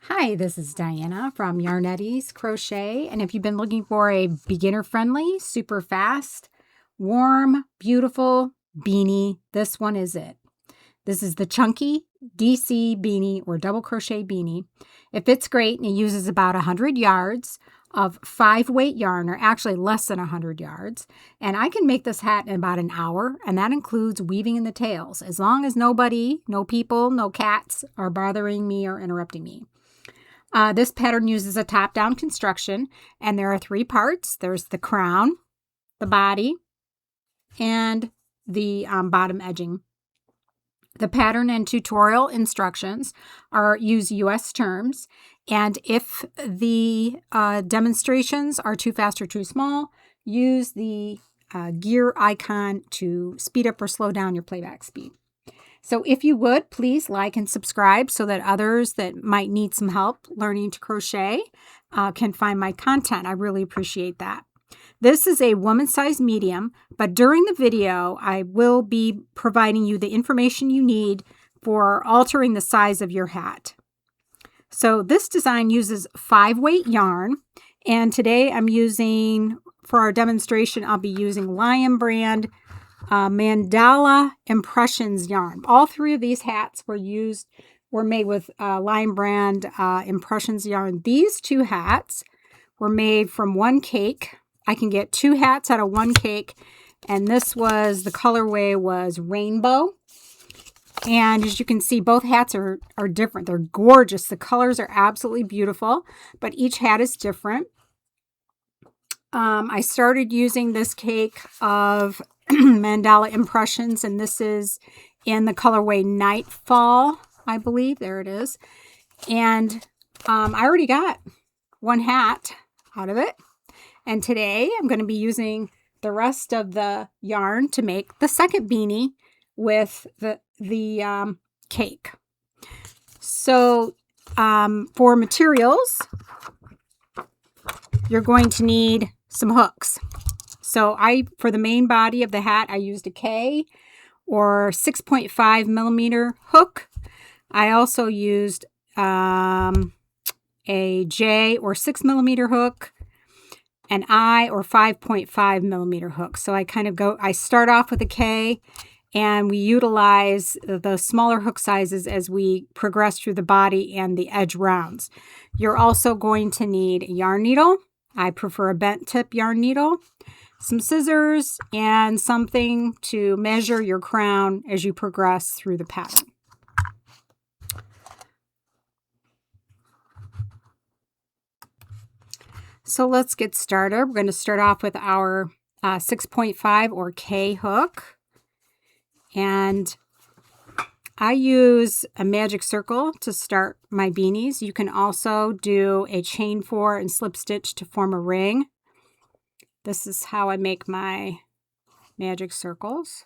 Hi, this is Diana from Yarnetti's Crochet, and if you've been looking for a beginner-friendly, super fast, warm, beautiful beanie, this one is it. This is the Chunky DC beanie or double crochet beanie. It fits great and it uses about 100 yards of 5-weight yarn, or actually less than 100 yards. And I can make this hat in about an hour, and that includes weaving in the tails, as long as nobody, no people, no cats are bothering me or interrupting me. This pattern uses a top-down construction, and there are 3 parts. There's the crown, the body, and the bottom edging. The pattern and tutorial instructions use U.S. terms, and if the demonstrations are too fast or too small, use the gear icon to speed up or slow down your playback speed. So if you would, please like and subscribe so that others that might need some help learning to crochet can find my content. I really appreciate that. This is a woman-size medium, but during the video, I will be providing you the information you need for altering the size of your hat. So this design uses 5-weight yarn, and today I'm using, for our demonstration, I'll be using Lion brand Mandala Impressions yarn. All 3 of these hats were made with Lion brand Impressions yarn. These 2 hats were made from one cake. I can get 2 hats out of one cake, and the colorway was rainbow. And as you can see, both hats are different. They're gorgeous. The colors are absolutely beautiful, but each hat is different. I started using this cake of Mandala Impressions, and this is in the colorway Nightfall, I believe. There it is. And I already got 1 hat out of it. And today I'm going to be using the rest of the yarn to make the second beanie with the cake. So for materials, you're going to need some hooks. So for the main body of the hat, I used a K or 6.5 millimeter hook. I also used a J or 6 millimeter hook, an I or 5.5 millimeter hook. So I start off with a K, and we utilize the smaller hook sizes as we progress through the body and the edge rounds. You're also going to need a yarn needle. I prefer a bent tip yarn needle, some scissors, and something to measure your crown as you progress through the pattern. So let's get started. We're going to start off with our 6.5 or K hook. And I use a magic circle to start my beanies. You can also do a chain 4 and slip stitch to form a ring. This is how I make my magic circles.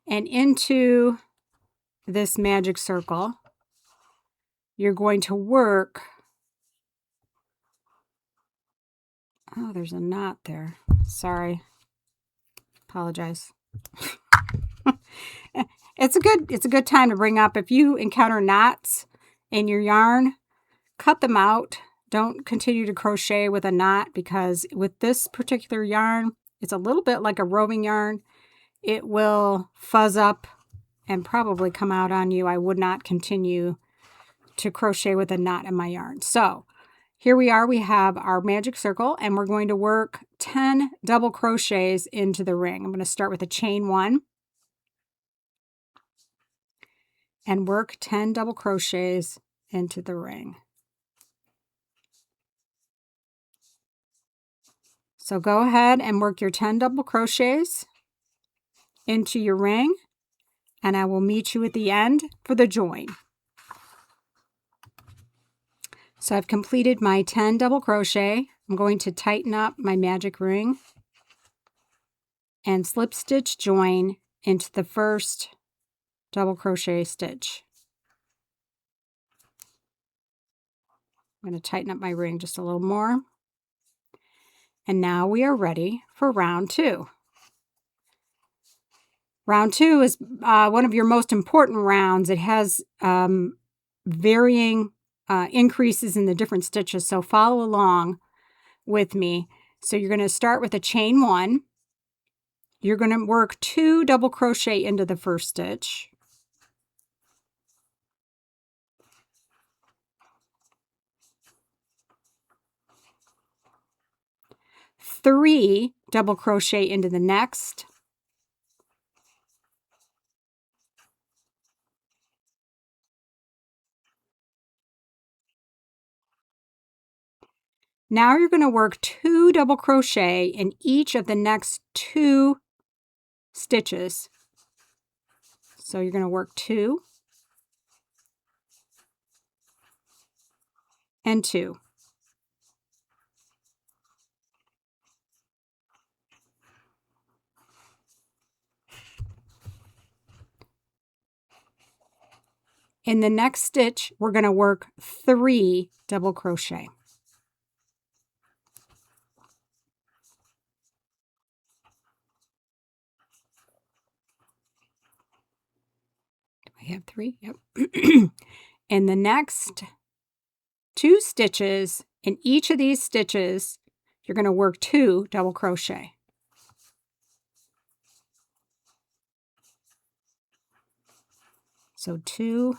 And into this magic circle, you're going to work. Oh, there's a knot there. Sorry. Apologize. It's a good time to bring up, if you encounter knots in your yarn, cut them out. Don't continue to crochet with a knot, because with this particular yarn, it's a little bit like a roving yarn. It will fuzz up and probably come out on you. I would not continue to crochet with a knot in my yarn. So here we are. We have our magic circle, and we're going to work 10 double crochets into the ring. I'm going to start with a chain 1 and work 10 double crochets into the ring. So go ahead and work your 10 double crochets into your ring, and I will meet you at the end for the join. So I've completed my 10 double crochet. I'm going to tighten up my magic ring and slip stitch join into the first double crochet stitch. I'm going to tighten up my ring just a little more. And now we are ready for round 2. Round 2 is one of your most important rounds. It has varying increases in the different stitches, so follow along with me. So you're going to start with a chain 1. You're going to work 2 double crochet into the first stitch. Three double crochet into the next. Now you're going to work 2 double crochet in each of the next 2 stitches. So you're going to work 2 and 2. In the next stitch, we're going to work 3 double crochet. Do I have 3? Yep. In the next 2 stitches, in each of these stitches, you're going to work 2 double crochet. So 2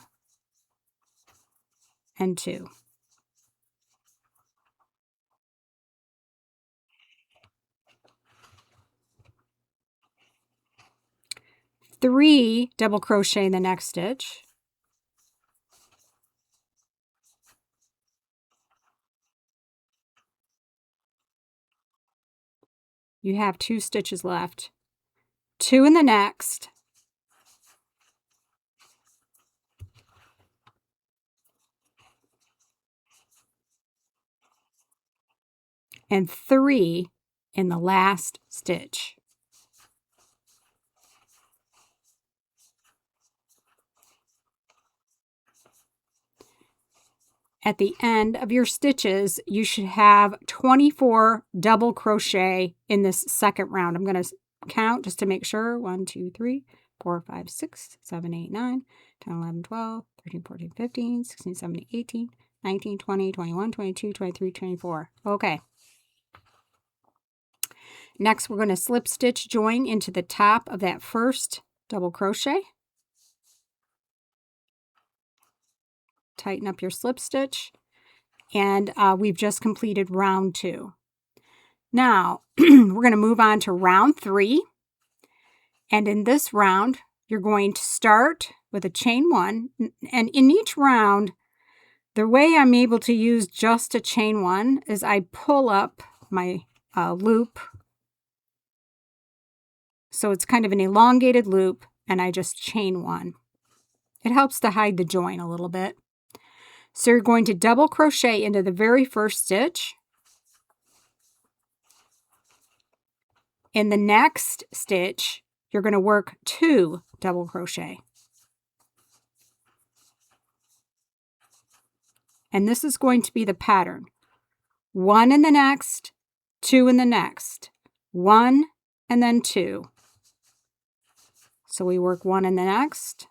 and 2. Three double crochet in the next stitch. You have 2 stitches left. 2 in the next. And 3 in the last stitch. At the end of your stitches, you should have 24 double crochet in this second round. I'm going to count just to make sure. 1, 2, 3, 4, 5, 6, 7, 8, 9, 10, 11, 12, 13, 14, 15, 16, 17, 18, 19, 20, 21, 22, 23, 24. Okay. Next, we're going to slip stitch join into the top of that first double crochet. Tighten up your slip stitch, and we've just completed round 2. Now, we're going to move on to round 3, and in this round, you're going to start with a chain 1, and in each round, the way I'm able to use just a chain 1 is I pull up my loop. So it's kind of an elongated loop, and I just chain 1. It helps to hide the join a little bit. So you're going to double crochet into the very first stitch. In the next stitch, you're going to work 2 double crochet. And this is going to be the pattern. 1 in the next, 2 in the next, 1 and then 2. So we work 1 in the next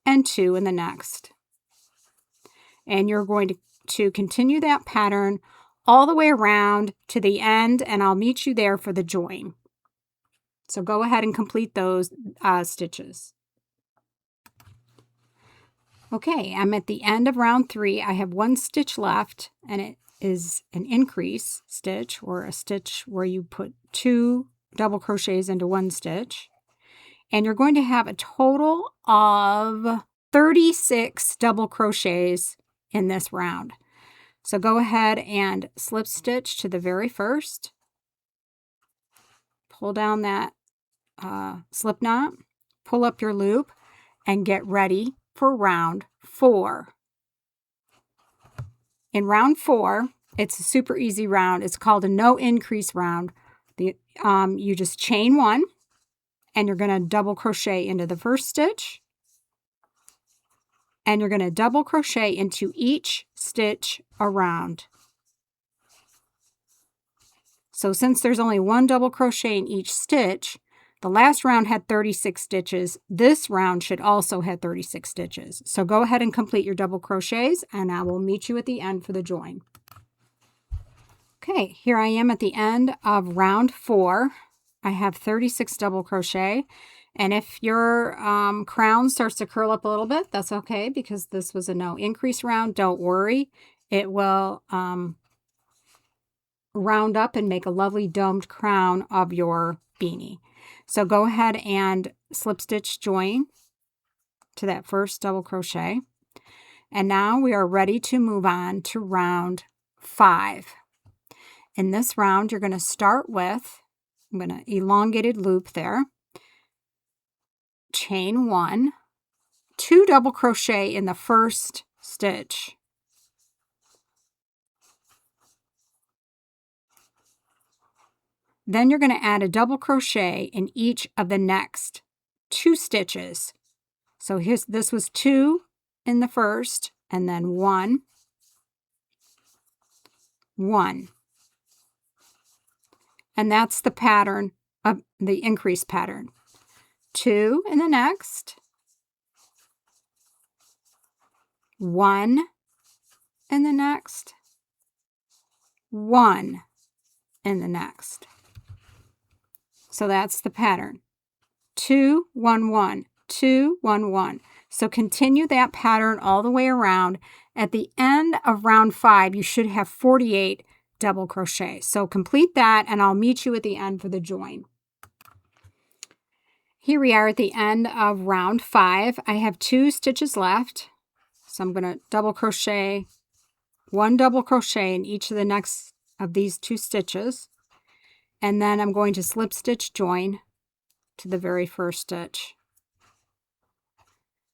and 2 in the next. And you're going to continue that pattern all the way around to the end, and I'll meet you there for the join. So go ahead and complete those stitches. Okay, I'm at the end of round 3. I have 1 stitch left, and it is an increase stitch, or a stitch where you put 2 double crochets into 1 stitch. And you're going to have a total of 36 double crochets in this round. So go ahead and slip stitch to the very first. Pull down that slip knot, pull up your loop, and get ready for round 4. In round 4, it's a super easy round. It's called a no increase round. You just chain 1, and you're going to double crochet into the first stitch, and you're going to double crochet into each stitch around. So since there's only 1 double crochet in each stitch, The last round had 36 stitches. This round should also have 36 stitches. So go ahead and complete your double crochets, and I will meet you at the end for the join. Okay, here I am at the end of round 4. I have 36 double crochet, and if your crown starts to curl up a little bit, that's okay, because this was a no increase round. Don't worry, it will round up and make a lovely domed crown of your beanie. So go ahead and slip stitch join to that first double crochet, and now we are ready to move on to round 5. In this round, you're going to start with, I'm going to elongated loop there, chain 1, 2 double crochet in the first stitch. Then you're going to add a double crochet in each of the next 2 stitches. So this was 2 in the first, and then 1, 1. And that's the pattern of the increase pattern. 2 in the next, 1 in the next, 1 in the next. So that's the pattern. 2, 1, 1, 2, 1, 1. So continue that pattern all the way around. At the end of round 5, you should have 48 double crochet. So complete that, and I'll meet you at the end for the join. Here we are at the end of round 5. I have 2 stitches left. So I'm going to double crochet, 1 double crochet in each of the next of these 2 stitches. And then I'm going to slip stitch join to the very first stitch.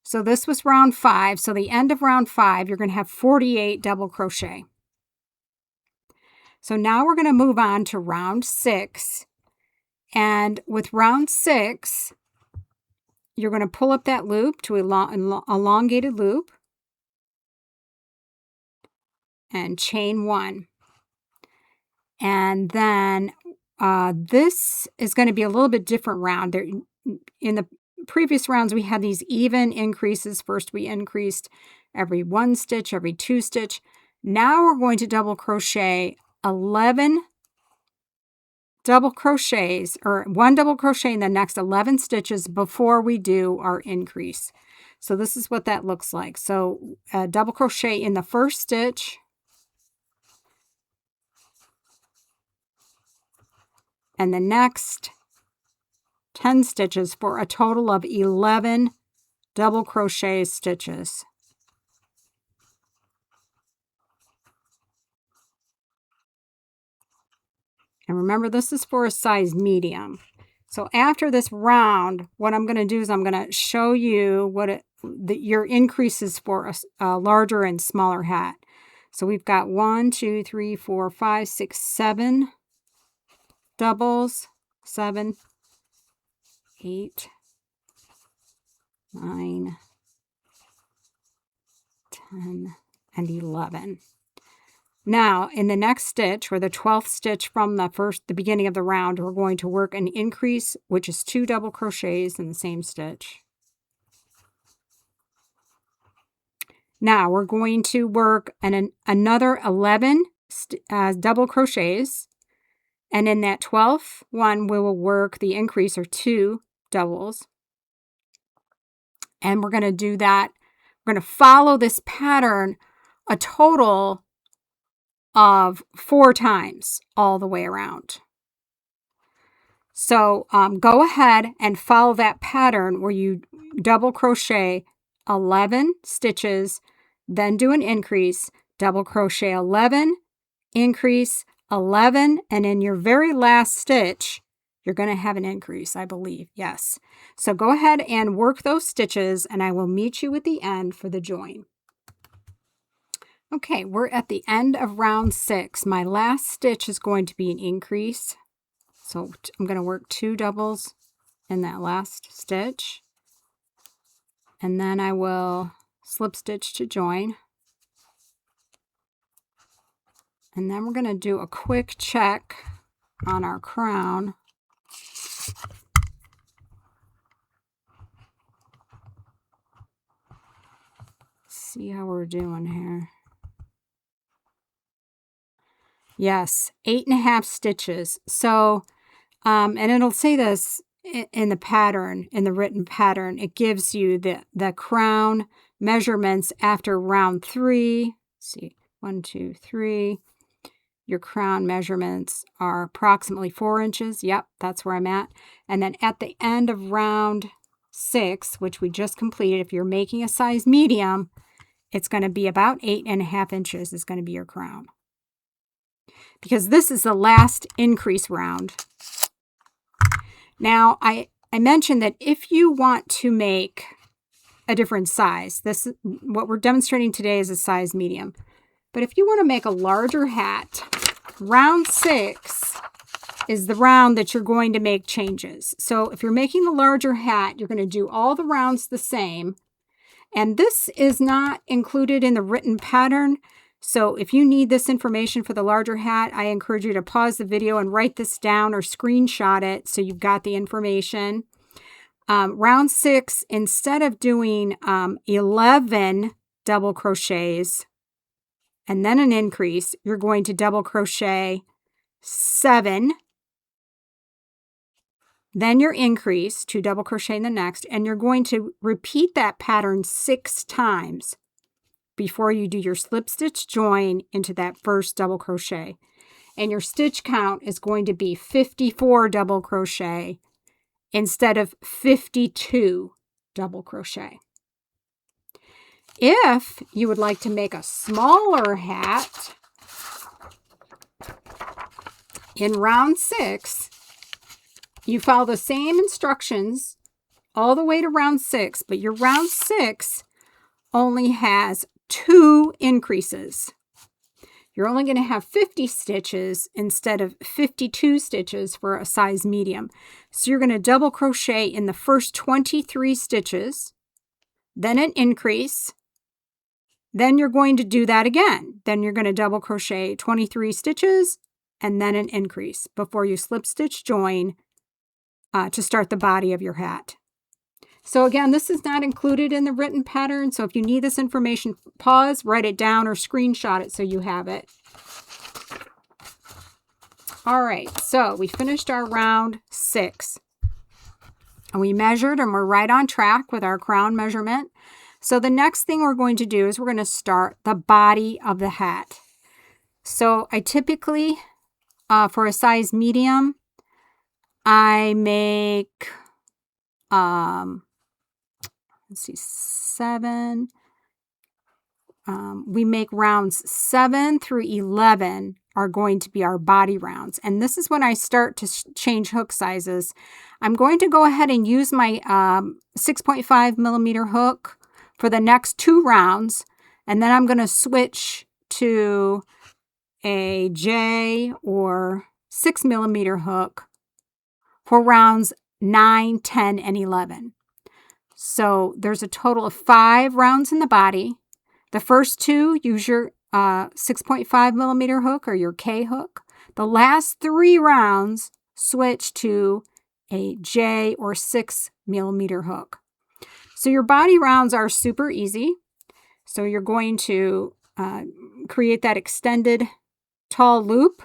So this was round 5. So the end of round 5, you're going to have 48 double crochet. So now we're going to move on to round 6. And with round 6, you're going to pull up that loop to elongated loop and chain 1. And then this is going to be a little bit different round. In the previous rounds, we had these even increases. First, we increased every 1 stitch, every 2 stitch. Now we're going to double crochet 11 double crochets, or 1 double crochet in the next 11 stitches before we do our increase. So this is what that looks like. So double crochet in the first stitch, and the next 10 stitches for a total of 11 double crochet stitches. And remember, this is for a size medium. So after this round, what I'm going to do is I'm going to show you what your increases for a larger and smaller hat. So we've got 1, 2, 3, 4, 5, 6, 7 doubles, 7, 8, 9, 10, and 11. Now, in the next stitch, or the 12th stitch from the beginning of the round, we're going to work an increase, which is 2 double crochets in the same stitch. Now, we're going to work another 11 double crochets, and in that 12th one, we will work the increase, or 2 doubles. And we're going to do that. We're going to follow this pattern a total of 4 times all the way around. So go ahead and follow that pattern where you double crochet 11 stitches, then do an increase, double crochet 11, increase 11, and in your very last stitch, you're going to have an increase, I believe. Yes. So go ahead and work those stitches, and I will meet you at the end for the join. Okay, we're at the end of round 6. My last stitch is going to be an increase. So I'm going to work 2 doubles in that last stitch. And then I will slip stitch to join. And then we're going to do a quick check on our crown. see how we're doing here. Yes, 8.5 stitches. So, and it'll say this in the pattern, in the written pattern. It gives you the crown measurements after round 3. Let's see, 1, 2, 3. Your crown measurements are approximately 4 inches. Yep, that's where I'm at. And then at the end of round 6, which we just completed, if you're making a size medium, it's going to be about 8.5 inches is going to be your crown. Because this is the last increase round. Now, I mentioned that if you want to make a different size, what we're demonstrating today is a size medium. But if you want to make a larger hat, round 6 is the round that you're going to make changes. So if you're making the larger hat, you're going to do all the rounds the same. And this is not included in the written pattern. So if you need this information for the larger hat, I encourage you to pause the video and write this down or screenshot it so you've got the information. Round 6, instead of doing 11 double crochets and then an increase, you're going to double crochet 7, then your increase, 2 double crochet in the next, and you're going to repeat that pattern 6 times before you do your slip stitch join into that first double crochet. And your stitch count is going to be 54 double crochet instead of 52 double crochet. If you would like to make a smaller hat, in round 6, you follow the same instructions all the way to round 6, but your round 6 only has 2 increases. You're only going to have 50 stitches instead of 52 stitches for a size medium. So you're going to double crochet in the first 23 stitches, then an increase, then you're going to do that again. Then you're going to double crochet 23 stitches and then an increase before you slip stitch join to start the body of your hat. So again, this is not included in the written pattern. So if you need this information, pause, write it down, or screenshot it so you have it. All right, so we finished our round 6. And we measured and we're right on track with our crown measurement. So the next thing we're going to do is we're going to start the body of the hat. So I typically, for a size medium, I make, let's see, 7. We make rounds 7 through 11 are going to be our body rounds. And this is when I start to change hook sizes. I'm going to go ahead and use my 6.5 millimeter hook for the next 2 rounds. And then I'm going to switch to a J or 6 millimeter hook for rounds 9, 10, and 11. So there's a total of 5 rounds in the body. The first 2, use your 6.5 millimeter hook or your K hook. The last 3 rounds, switch to a J or 6 millimeter hook. So your body rounds are super easy. So you're going to create that extended tall loop,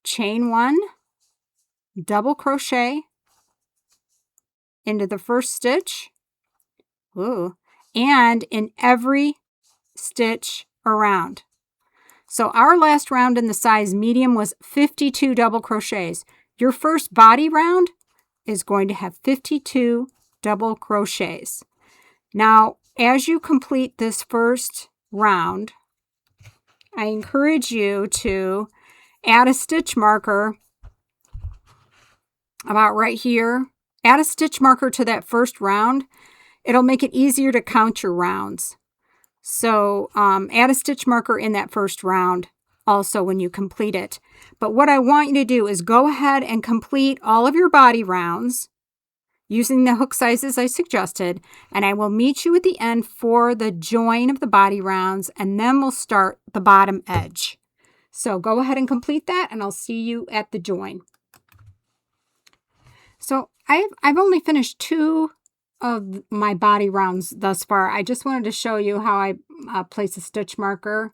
chain 1, double crochet into the first stitch, and in every stitch around. So our last round in the size medium was 52 double crochets. Your first body round is going to have 52 double crochets. Now, as you complete this first round, I encourage you to add a stitch marker about right here. Add a stitch marker to that first round. It'll make it easier to count your rounds. So add a stitch marker in that first round also when you complete it. But what I want you to do is go ahead and complete all of your body rounds using the hook sizes I suggested, and I will meet you at the end for the join of the body rounds, and then we'll start the bottom edge. So go ahead and complete that, and I'll see you at the join. So I've only finished 2 of my body rounds thus far. I just wanted to show you how I place a stitch marker.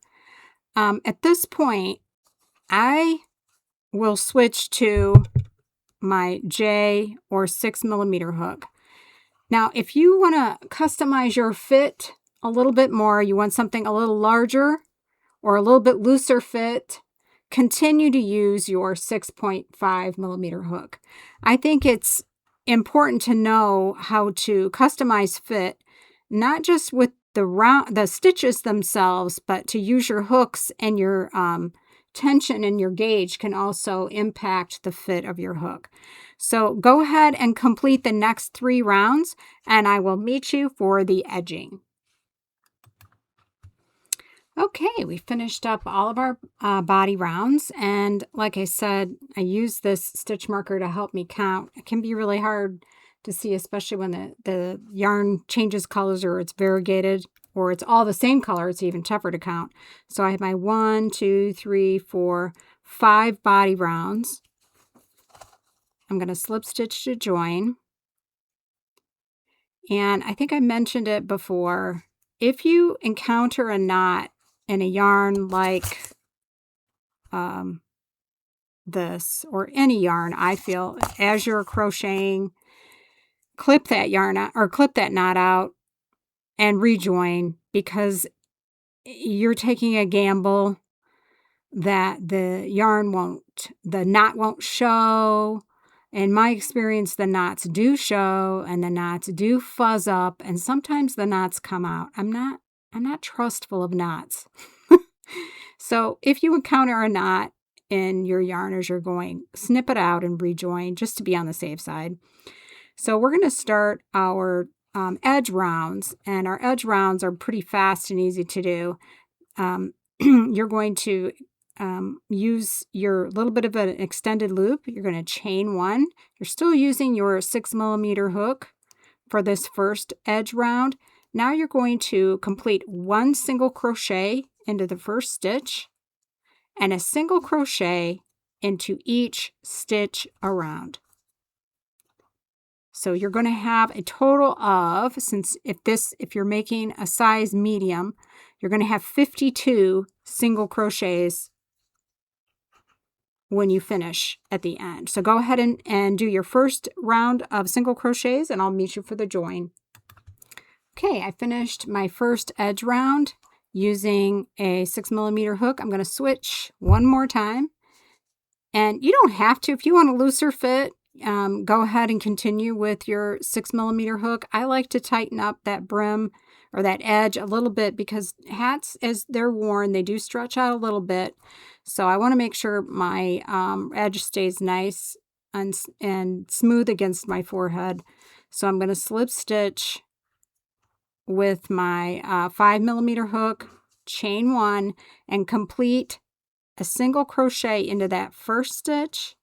At this point, I will switch to my J or 6mm hook. Now, if you want to customize your fit a little bit more, you want something a little larger or a little bit looser fit, continue to use your 6.5mm hook. I think it's important to know how to customize fit, not just with the stitches themselves, but to use your hooks, and your tension and your gauge can also impact the fit of your hook. So go ahead and complete the next 3 rounds, and I will meet you for the edging. Okay, we finished up all of our body rounds, and like I said, I use this stitch marker to help me count. It can be really hard to see, especially when the yarn changes colors, or it's variegated, or it's all the same color. It's even tougher to count. So I have my 1, 2, 3, 4, 5 body rounds. I'm going to slip stitch to join. And I think I mentioned it before. If you encounter a knot in a yarn like this, or any yarn, I feel, as you're crocheting, clip that yarn out, or clip that knot out and rejoin, because you're taking a gamble that the knot won't show. In my experience, the knots do show, and the knots do fuzz up, and sometimes the knots come out. I'm not trustful of knots. So if you encounter a knot in your yarn as you're going, snip it out and rejoin, just to be on the safe side. So we're going to start our edge rounds, and our edge rounds are pretty fast and easy to do. You're going to use your little bit of an extended loop. You're going to chain 1. You're still using your 6mm hook for this first edge round. Now you're going to complete 1 single crochet into the first stitch, and a single crochet into each stitch around. So you're going to have a total of, if you're making a size medium, you're going to have 52 single crochets when you finish at the end. So go ahead and do your first round of single crochets, and I'll meet you for the join. Okay, I finished my first edge round using a 6mm hook. I'm going to switch one more time. And you don't have to. If you want a looser fit, go ahead and continue with your 6mm hook. I like to tighten up that brim or that edge a little bit, because hats, as they're worn, they do stretch out a little bit. So I want to make sure my edge stays nice and smooth against my forehead. So I'm going to slip stitch with my 5mm hook, chain 1, and complete a single crochet into that first stitch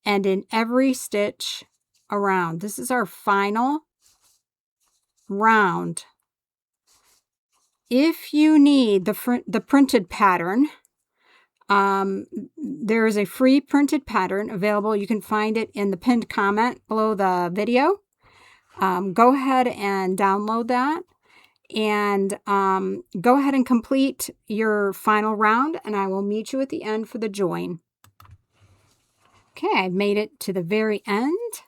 and in every stitch around. This is our final round. If you need the printed pattern, there is a free printed pattern available. You can find it in the pinned comment below the video. Go ahead and download that, and go ahead and complete your final round, and I will meet you at the end for the join. Okay, I've made it to the very end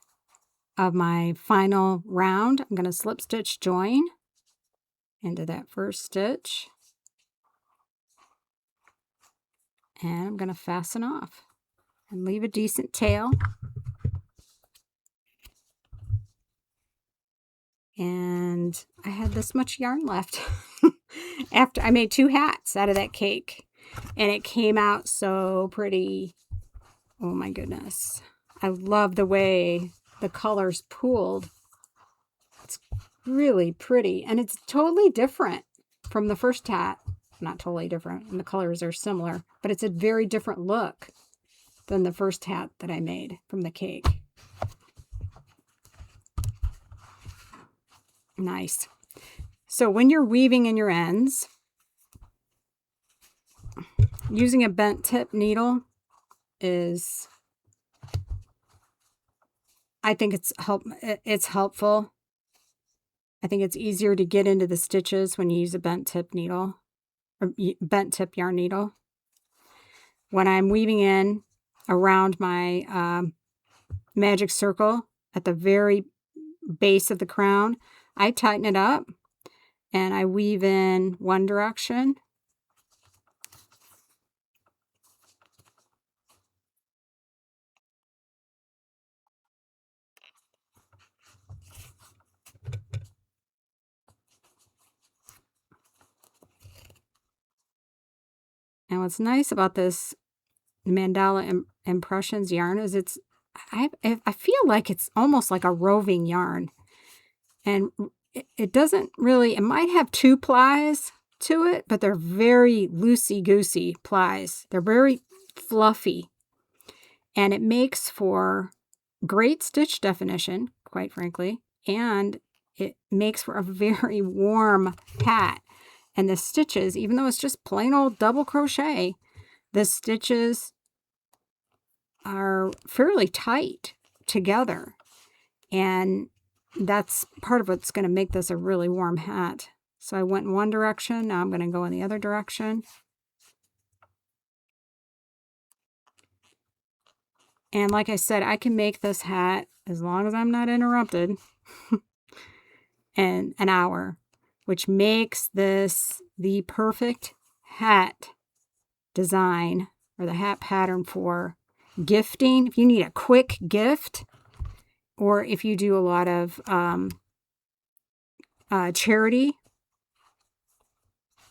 of my final round. I'm going to slip stitch join into that first stitch, and I'm going to fasten off and leave a decent tail. And I had this much yarn left after I made 2 hats out of that cake, and it came out so pretty. Oh my goodness. I love the way the colors pooled. It's really pretty, and it's totally different from the first hat. Not totally different, and the colors are similar, but it's a very different look than the first hat that I made from the cake. Nice. So when you're weaving in your ends, using a bent tip needle is I think it's helpful. I think it's easier to get into the stitches when you use a bent tip needle or bent tip yarn needle. When I'm weaving in around my magic circle at the very base of the crown, I tighten it up and I weave in one direction. And what's nice about this Mandala Impressions yarn is I feel like it's almost like a roving yarn. And it doesn't really, it might have 2 plies to it, but they're very loosey-goosey plies. They're very fluffy. And it makes for great stitch definition, quite frankly. And it makes for a very warm hat. And the stitches, even though it's just plain old double crochet, the stitches are fairly tight together. And that's part of what's going to make this a really warm hat. So I went in one direction. Now I'm going to go in the other direction. And like I said, I can make this hat, as long as I'm not interrupted, in an hour, which makes this the perfect hat design, or the hat pattern for gifting. If you need a quick gift, or if you do a lot of charity,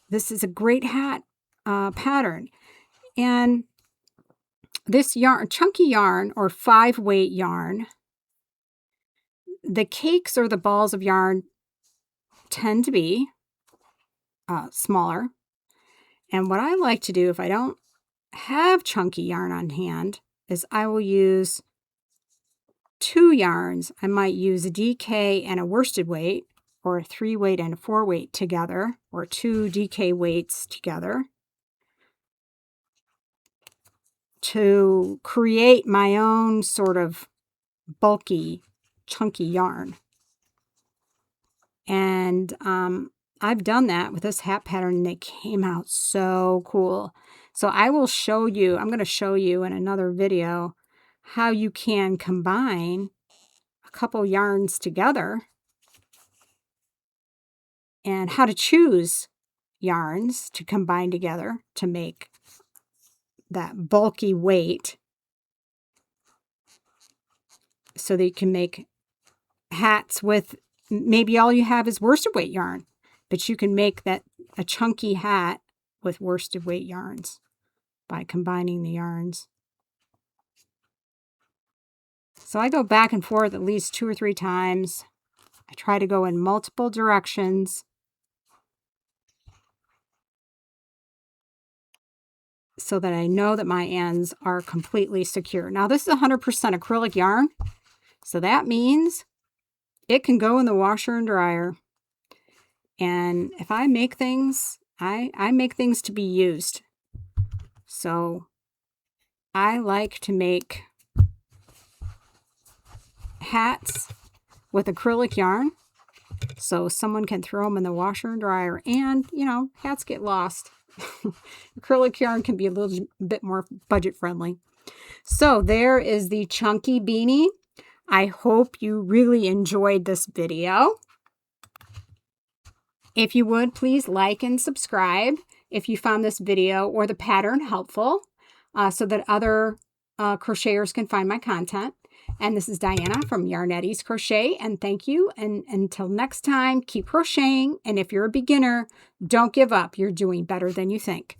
this is a great hat pattern. And this yarn, chunky yarn, or 5-weight yarn, the cakes or the balls of yarn tend to be smaller. And what I like to do if I don't have chunky yarn on hand is I will use 2 yarns. I might use a DK and a worsted weight, or a 3-weight and a 4-weight together, or 2 DK weights together, to create my own sort of bulky, chunky yarn. And I've done that with this hat pattern, and it came out so cool. So I will show you, I'm going to show you in another video how you can combine a couple yarns together, and how to choose yarns to combine together to make that bulky weight, so that you can make hats with maybe all you have is worsted weight yarn, but you can make that a chunky hat with worsted weight yarns by combining the yarns. So I go back and forth at least 2 or 3 times. I try to go in multiple directions so that I know that my ends are completely secure. Now this is 100% acrylic yarn, so that means it can go in the washer and dryer. And if I make things, I make things to be used. So I like to make hats with acrylic yarn, so someone can throw them in the washer and dryer. And, you know, hats get lost. Acrylic yarn can be a little bit more budget friendly. So there is the chunky beanie. I hope you really enjoyed this video. If you would, please like and subscribe if you found this video or the pattern helpful, so that other crocheters can find my content. And this is Diana from Yarnetti's Crochet, and thank you. And until next time, keep crocheting. And if you're a beginner, don't give up. You're doing better than you think.